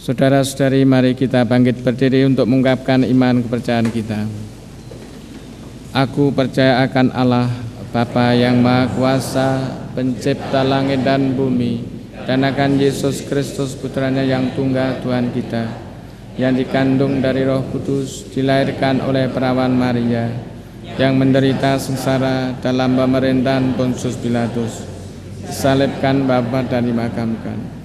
Saudara-saudari, mari kita bangkit berdiri untuk mengungkapkan iman kepercayaan kita. Aku percaya akan Allah, Bapa yang Maha Kuasa, pencipta langit dan bumi, dan akan Yesus Kristus Putranya yang tunggal Tuhan kita, yang dikandung dari Roh Kudus, dilahirkan oleh perawan Maria, yang menderita sengsara dalam pemerintahan Pontius Pilatus, disalibkan, wafat dan dimakamkan.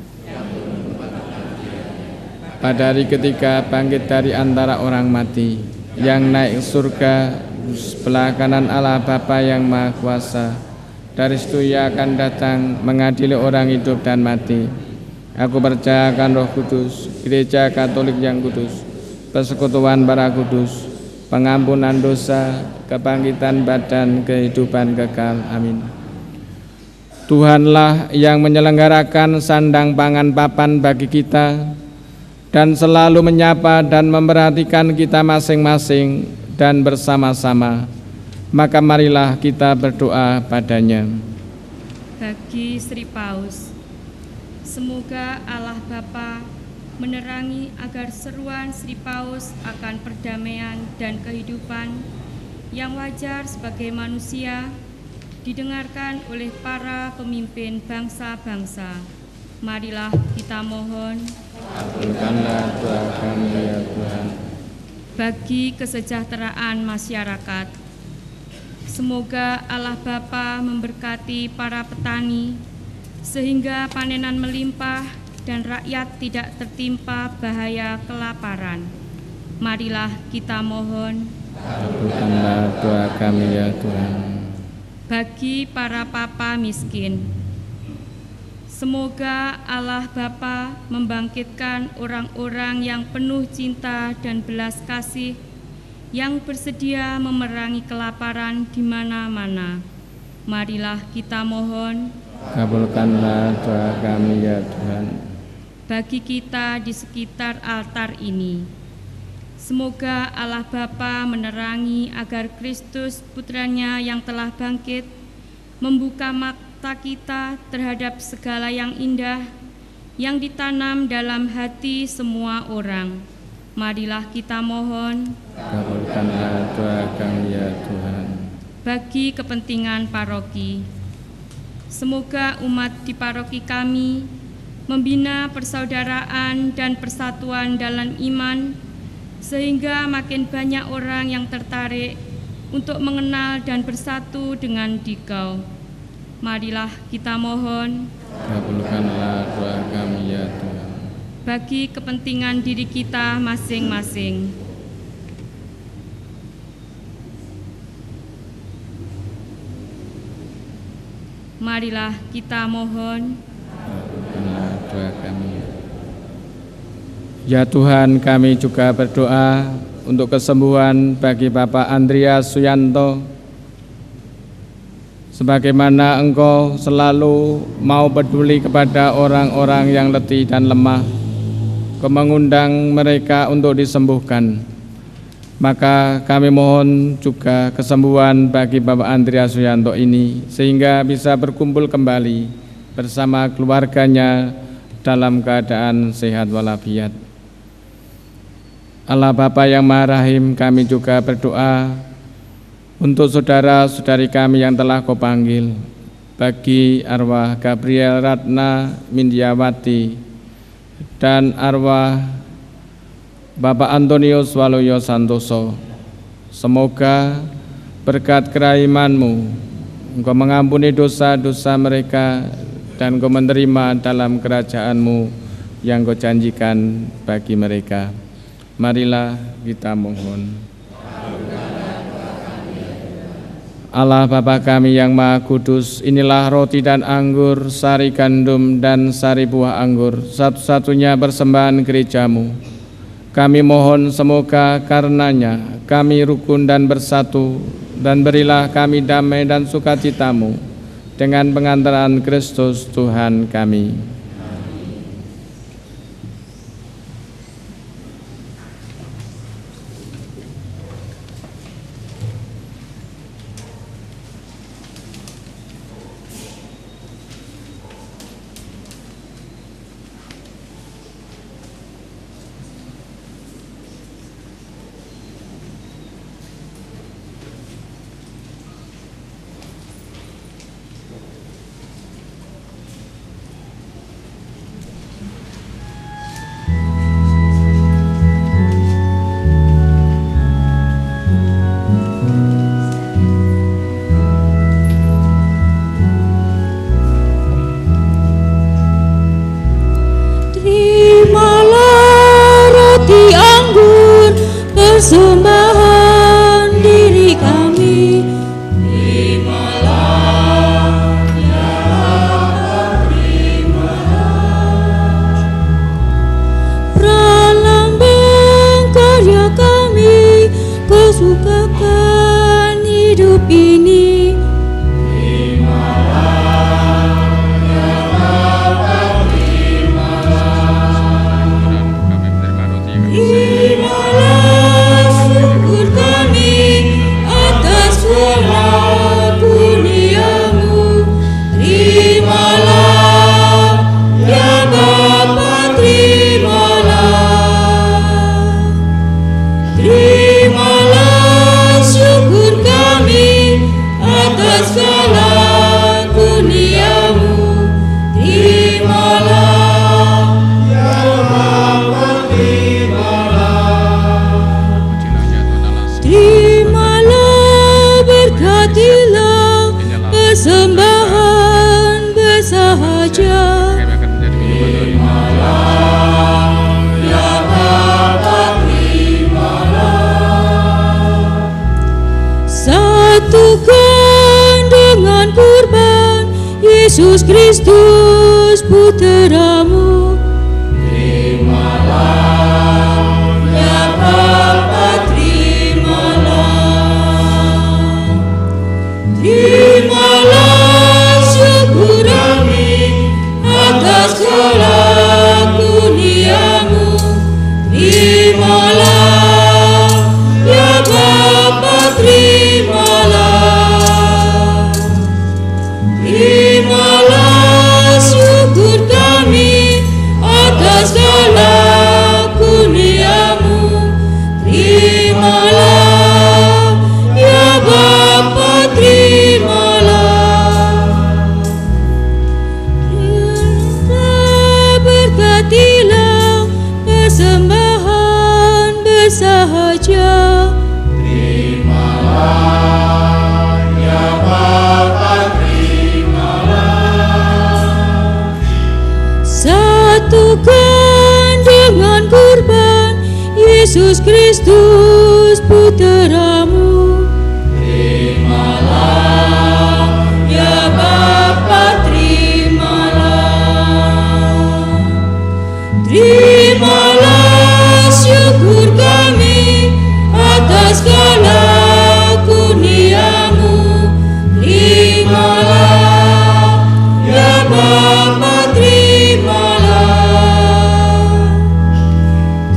Pada hari ketiga bangkit dari antara orang mati, yang naik surga sebelah kanan Allah Bapa yang Maha Kuasa. Dari situ Ia akan datang mengadili orang hidup dan mati. Aku percaya akan Roh Kudus, Gereja Katolik yang kudus, persekutuan para kudus, pengampunan dosa, kebangkitan badan, kehidupan kekal. Amin. Tuhanlah yang menyelenggarakan sandang pangan papan bagi kita, dan selalu menyapa dan memperhatikan kita masing-masing dan bersama-sama. Maka marilah kita berdoa padanya. Bagi Sri Paus, semoga Allah Bapa menerangi agar seruan Sri Paus akan perdamaian dan kehidupan yang wajar sebagai manusia didengarkan oleh para pemimpin bangsa-bangsa. Marilah kita mohon. Kabulkanlah doa kami ya Tuhan. Bagi kesejahteraan masyarakat, semoga Allah Bapa memberkati para petani sehingga panenan melimpah dan rakyat tidak tertimpa bahaya kelaparan. Marilah kita mohon. Kabulkanlah doa kami ya Tuhan. Bagi para papa miskin, semoga Allah Bapa membangkitkan orang-orang yang penuh cinta dan belas kasih, yang bersedia memerangi kelaparan di mana-mana. Marilah kita mohon. Kabulkanlah doa kami ya Tuhan. Bagi kita di sekitar altar ini, semoga Allah Bapa menerangi agar Kristus Putranya yang telah bangkit membuka mata kita terhadap segala yang indah yang ditanam dalam hati semua orang. Marilah kita mohon. Kabulkanlah doa kami ya Tuhan. Bagi kepentingan paroki, semoga umat di paroki kami membina persaudaraan dan persatuan dalam iman, sehingga makin banyak orang yang tertarik untuk mengenal dan bersatu dengan Dikau. Marilah kita mohon. Kabulkanlah doa kami ya Tuhan. Bagi kepentingan diri kita masing-masing, marilah kita mohon. Kabulkanlah doa kami. Ya Tuhan, kami juga berdoa untuk kesembuhan bagi Bapak Andreas Suyanto. Sebagaimana Engkau selalu mau peduli kepada orang-orang yang letih dan lemah, Kau mengundang mereka untuk disembuhkan. Maka kami mohon juga kesembuhan bagi Bapak Andreas Suyanto ini, sehingga bisa berkumpul kembali bersama keluarganya dalam keadaan sehat walafiat. Allah Bapa yang Maha Rahim, kami juga berdoa untuk saudara-saudari kami yang telah Kau panggil, bagi arwah Gabriel Ratna Mindiawati dan arwah Bapak Antonius Waluyo Santoso. Semoga berkat kerahiman-Mu, Engkau mengampuni dosa-dosa mereka dan Engkau menerima dalam kerajaan-Mu yang Kau janjikan bagi mereka. Marilah kita mohon. Allah Bapa kami yang Maha Kudus, inilah roti dan anggur, sari gandum dan sari buah anggur, satu-satunya persembahan gereja-Mu. Kami mohon semoga karenanya kami rukun dan bersatu, dan berilah kami damai dan sukacita-Mu dengan pengantaran Kristus Tuhan kami. Terimalah syukur kami atas karunia-Mu. Terimalah ya Bapa, terimalah. Terimalah syukur kami atas segala kurnia-Mu. Terimalah ya Bapa, terimalah, berkatilah persembahan bersahaja. Ya Bapa, terimalah. Satukan dengan kurban Yesus Kristus Putra-Mu. Terimalah ya Bapa, terimalah. Terimalah syukur kami atas segala kurnia-Mu. Terimalah ya Bapa, terimalah. Terimalah syukur kami atas segala kurnia-Mu. Terimalah ya Bapa, terimalah. Berkatilah persembahan bersahaja. Terimalah ya Bapa, terimalah. Satukan dengan kurban Yesus Kristus Putra-Mu. Terimalah ya Bapa, terimalah. Terimalah syukur kami atas segala kurnia-Mu. Terimalah ya Bapa, terimalah.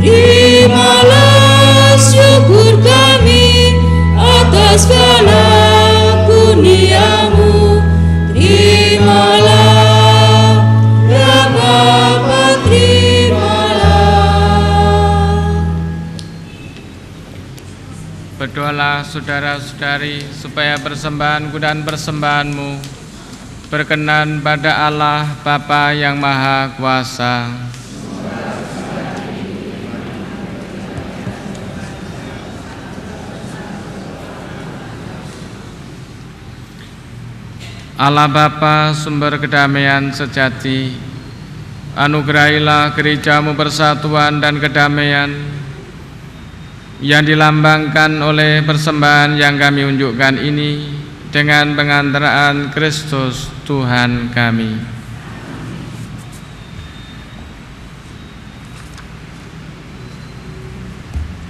Terimalah syukur kami atas segala kurnia-Mu. Terimalah ya Bapa, terimalah. Berdoalah saudara-saudari supaya persembahanku dan persembahanmu berkenan pada Allah Bapa yang Maha Kuasa. Allah Bapa, sumber kedamaian sejati, anugerahilah gereja-Mu persatuan dan kedamaian yang dilambangkan oleh persembahan yang kami unjukkan ini dengan pengantaraan Kristus Tuhan kami.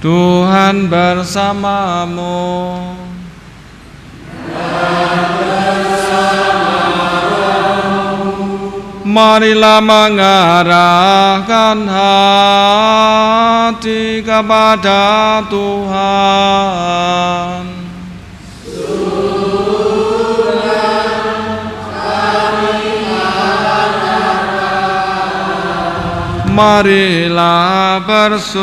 Tuhan bersamamu. Marilah mengarahkan hati kepada Tuhan. Marilah bersyukur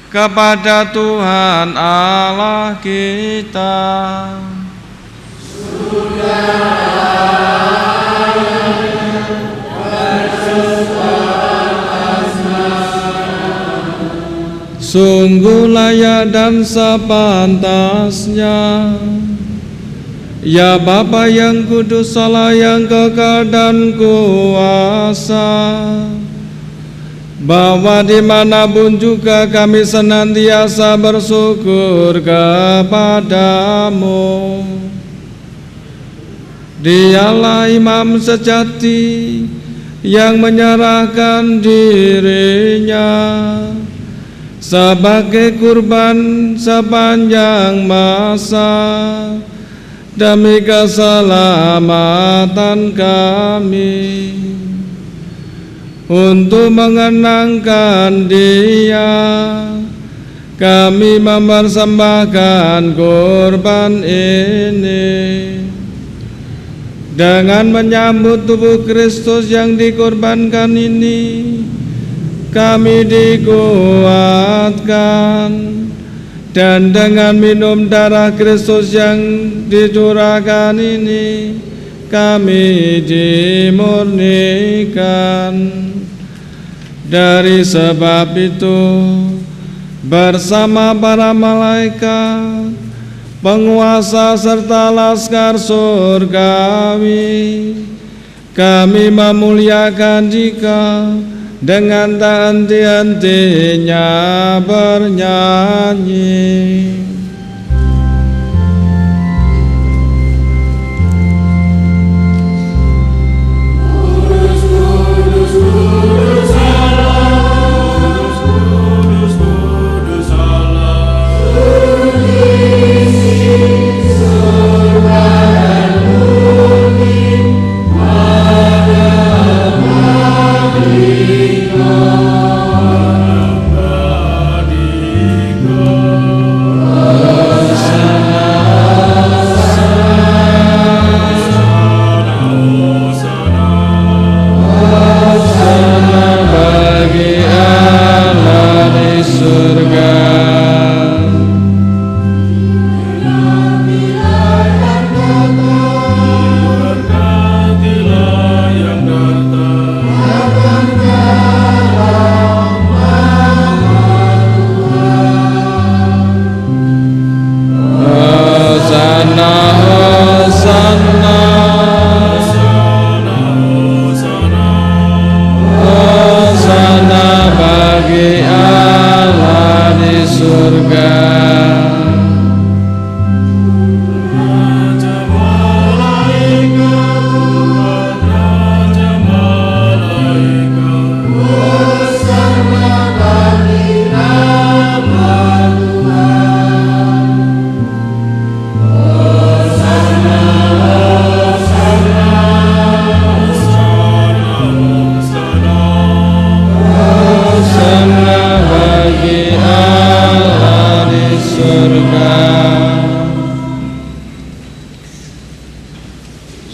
kepada Tuhan Allah kita. Sungguh layak dan sepantasnya, ya Bapa yang kudus, Allah yang kekal dan kuasa, bahwa dimanapun juga kami senantiasa bersyukur kepadamu. Dialah imam sejati yang menyerahkan dirinya sebagai kurban sepanjang masa demi keselamatan kami. Untuk mengenangkan Dia, kami mempersembahkan kurban ini. Dengan menyambut tubuh Kristus yang dikorbankan ini, kami dikuatkan, dan dengan minum darah Kristus yang dicurahkan ini, kami dimurnikan. Dari sebab itu, bersama para malaikat, penguasa serta laskar surgawi, kami memuliakan Dika dengan tak henti-hentinya bernyanyi.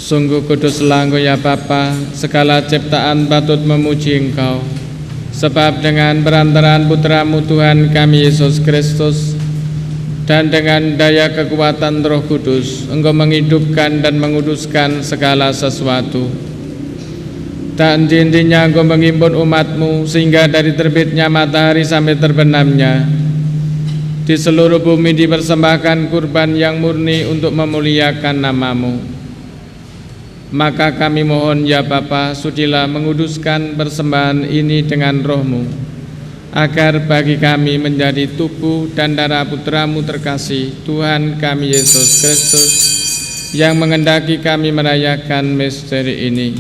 Sungguh kuduslah Engkau ya Bapa, segala ciptaan patut memuji Engkau. Sebab dengan perantaraan Putra-Mu Tuhan kami Yesus Kristus, dan dengan daya kekuatan Roh Kudus, Engkau menghidupkan dan menguduskan segala sesuatu. Tak henti-hentinya Engkau menghimpun umat-Mu, sehingga dari terbitnya matahari sampai terbenamnya, di seluruh bumi dipersembahkan kurban yang murni untuk memuliakan nama-Mu. Maka kami mohon ya Bapa, sudilah menguduskan persembahan ini dengan Roh-Mu, agar bagi kami menjadi tubuh dan darah Putra-Mu terkasih, Tuhan kami Yesus Kristus, yang mengendaki kami merayakan misteri ini.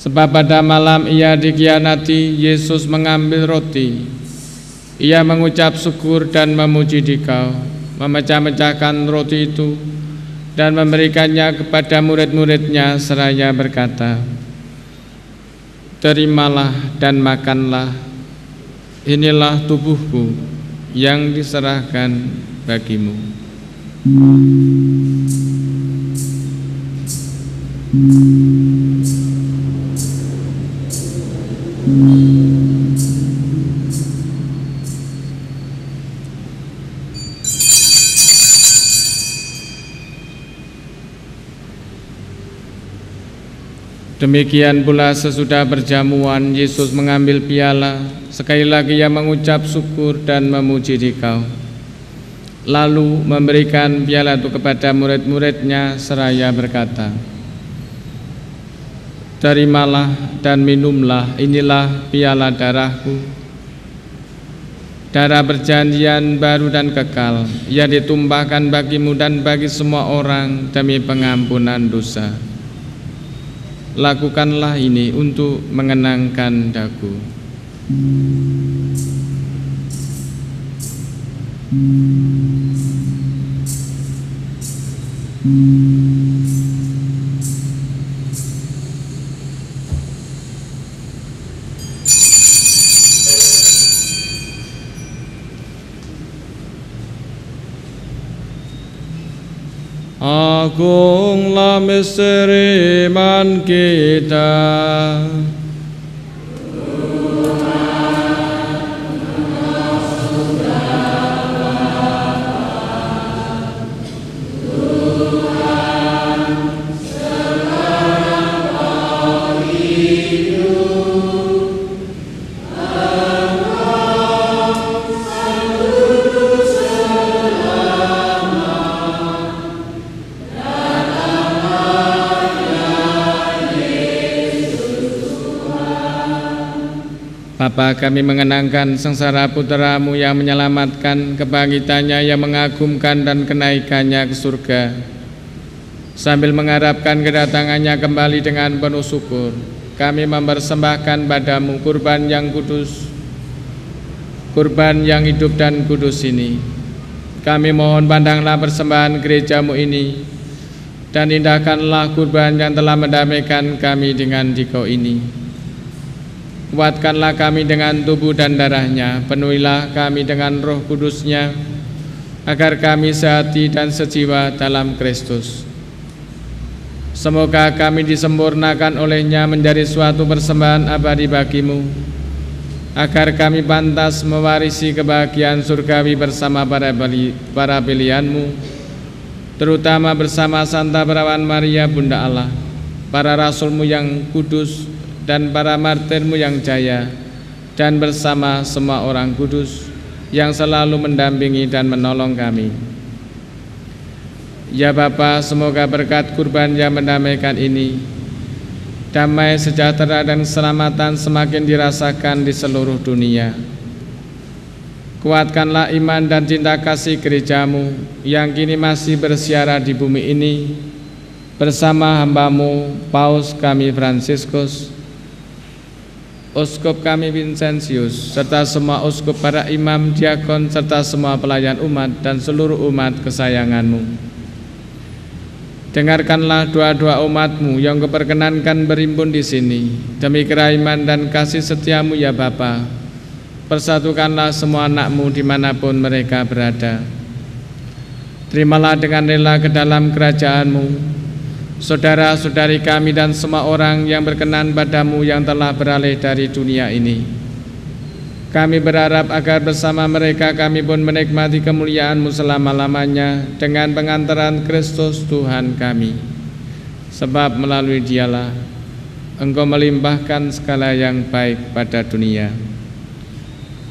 Sebab pada malam Ia dikhianati, Yesus mengambil roti. Ia mengucap syukur dan memuji Dikau, memecah-mecahkan roti itu dan memberikannya kepada murid-muridnya seraya berkata, "Terimalah dan makanlah, inilah tubuhku yang diserahkan bagimu." Demikian pula sesudah berjamuan, Yesus mengambil piala, sekali lagi Ia mengucap syukur dan memuji Dikau, lalu memberikan piala itu kepada murid-muridnya seraya berkata, "Terimalah dan minumlah, inilah piala darahku, darah perjanjian baru dan kekal, yang ditumpahkan bagimu dan bagi semua orang demi pengampunan dosa. Lakukanlah ini untuk mengenangkan daku." Agunglah misteri iman kita. Bapa, kami mengenangkan sengsara putra-Mu yang menyelamatkan, kebangkitannya yang mengagumkan dan kenaikannya ke surga. Sambil mengharapkan kedatangannya kembali dengan penuh syukur, kami mempersembahkan padamu kurban yang kudus, kurban yang hidup dan kudus ini. Kami mohon pandanglah persembahan gereja-Mu ini, dan indahkanlah kurban yang telah mendamaikan kami dengan Dikau ini. Kuatkanlah kami dengan tubuh dan darahnya, penuhilah kami dengan roh kudusnya, agar kami sehati dan sejiwa dalam Kristus. Semoga kami disempurnakan olehnya menjadi suatu persembahan abadi bagi-Mu, agar kami pantas mewarisi kebahagiaan surgawi bersama para pilihan-Mu, terutama bersama Santa Perawan Maria Bunda Allah, para rasul-Mu yang kudus, dan para martir-Mu yang jaya, dan bersama semua orang kudus yang selalu mendampingi dan menolong kami. Ya Bapa, semoga berkat kurban yang mendamaikan ini, damai, sejahtera, dan keselamatan semakin dirasakan di seluruh dunia. Kuatkanlah iman dan cinta kasih gereja-Mu yang kini masih bersiara di bumi ini, bersama hamba-Mu Paus kami Fransiskus, Uskup kami Vincentius, serta semua uskup, para imam, diakon, serta semua pelayan umat dan seluruh umat kesayangan-Mu. Dengarkanlah doa-doa umat-Mu yang Keperkenankan berimpun di sini, demi kerahiman dan kasih setia-Mu ya Bapa. Persatukanlah semua anak-Mu dimanapun mereka berada. Terimalah dengan rela ke dalam kerajaan-Mu saudara-saudari kami dan semua orang yang berkenan padamu yang telah beralih dari dunia ini. Kami berharap agar bersama mereka kami pun menikmati kemuliaan-Mu selama-lamanya dengan pengantaran Kristus Tuhan kami. Sebab melalui Dialah Engkau melimpahkan segala yang baik pada dunia.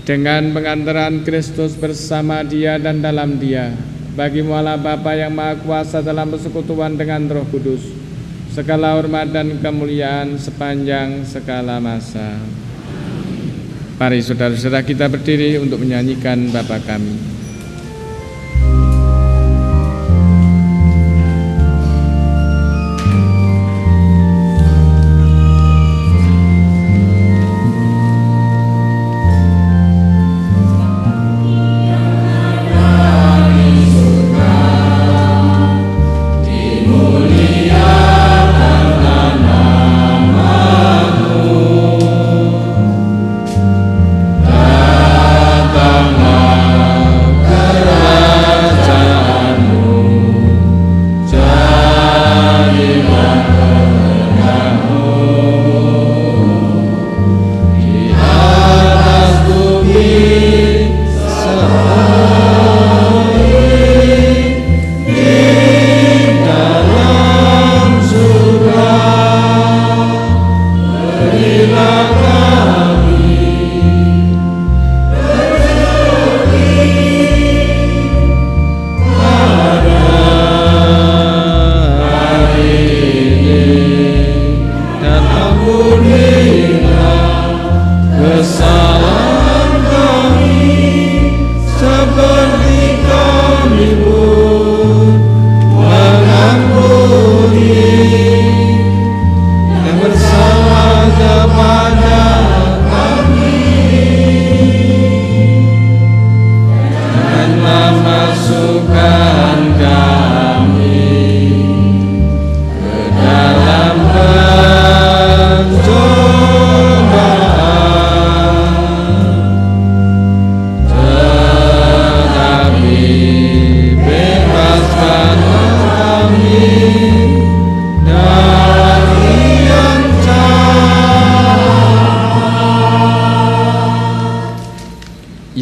Dengan pengantaran Kristus bersama Dia dan dalam Dia, bagi-Mu Allah Bapa yang Maha Kuasa dalam persekutuan dengan Roh Kudus, segala hormat dan kemuliaan sepanjang segala masa. Mari saudara-saudara kita berdiri untuk menyanyikan Bapa kami. Bersama kepada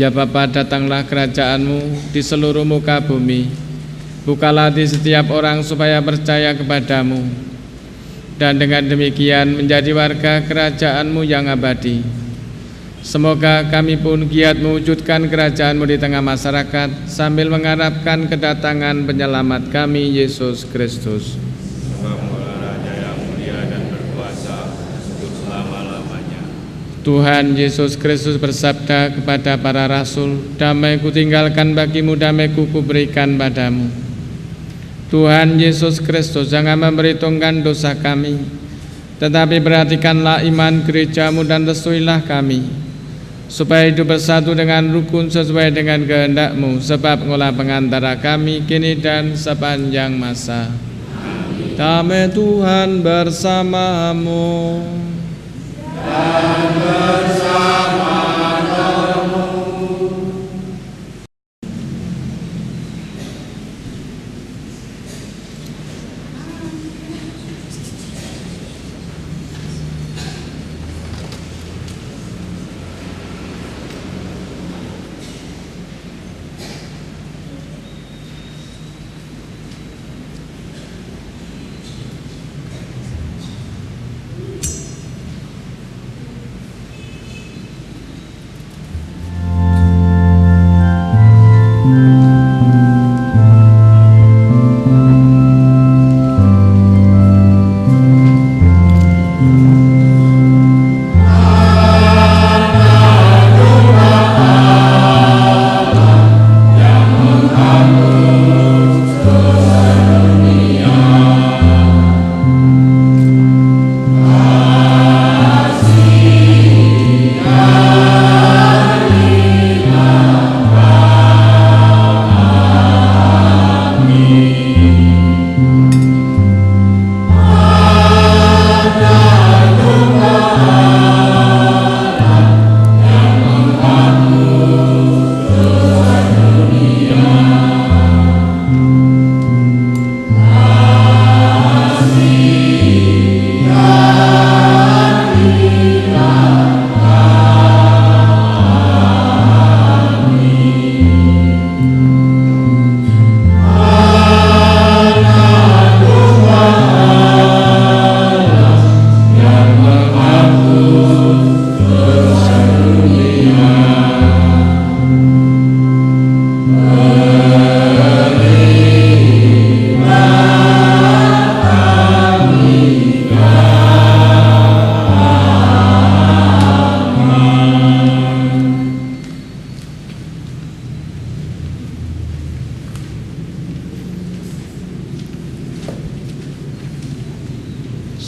Ya Bapa, datanglah kerajaan-Mu di seluruh muka bumi. Bukalah hati setiap orang supaya percaya kepadamu, dan dengan demikian menjadi warga kerajaan-Mu yang abadi. Semoga kami pun giat mewujudkan kerajaan-Mu di tengah masyarakat, sambil mengharapkan kedatangan penyelamat kami, Yesus Kristus. Tuhan Yesus Kristus bersabda kepada para rasul, "Damai kutinggalkan bagimu, damai kuberikan padamu." Tuhan Yesus Kristus jangan memperhitungkan dosa kami, tetapi perhatikanlah iman gereja-Mu dan restuilah kami, supaya hidup bersatu dengan rukun sesuai dengan kehendak-Mu, sebab Engkaulah pengantara kami kini dan sepanjang masa. Damai Tuhan bersamamu. Dan bersama kamu.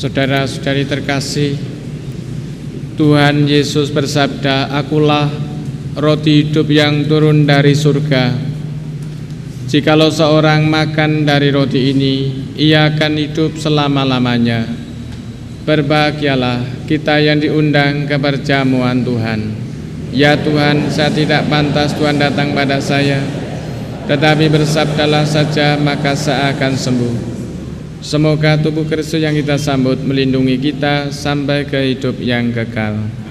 Saudara-saudari terkasih, Tuhan Yesus bersabda, "Akulah roti hidup yang turun dari surga. Jikalau seorang makan dari roti ini, ia akan hidup selama-lamanya." Berbahagialah kita yang diundang ke perjamuan Tuhan. Ya Tuhan, saya tidak pantas Tuhan datang pada saya, tetapi bersabdalah saja maka saya akan sembuh. Semoga tubuh Kristus yang kita sambut melindungi kita sampai ke hidup yang kekal.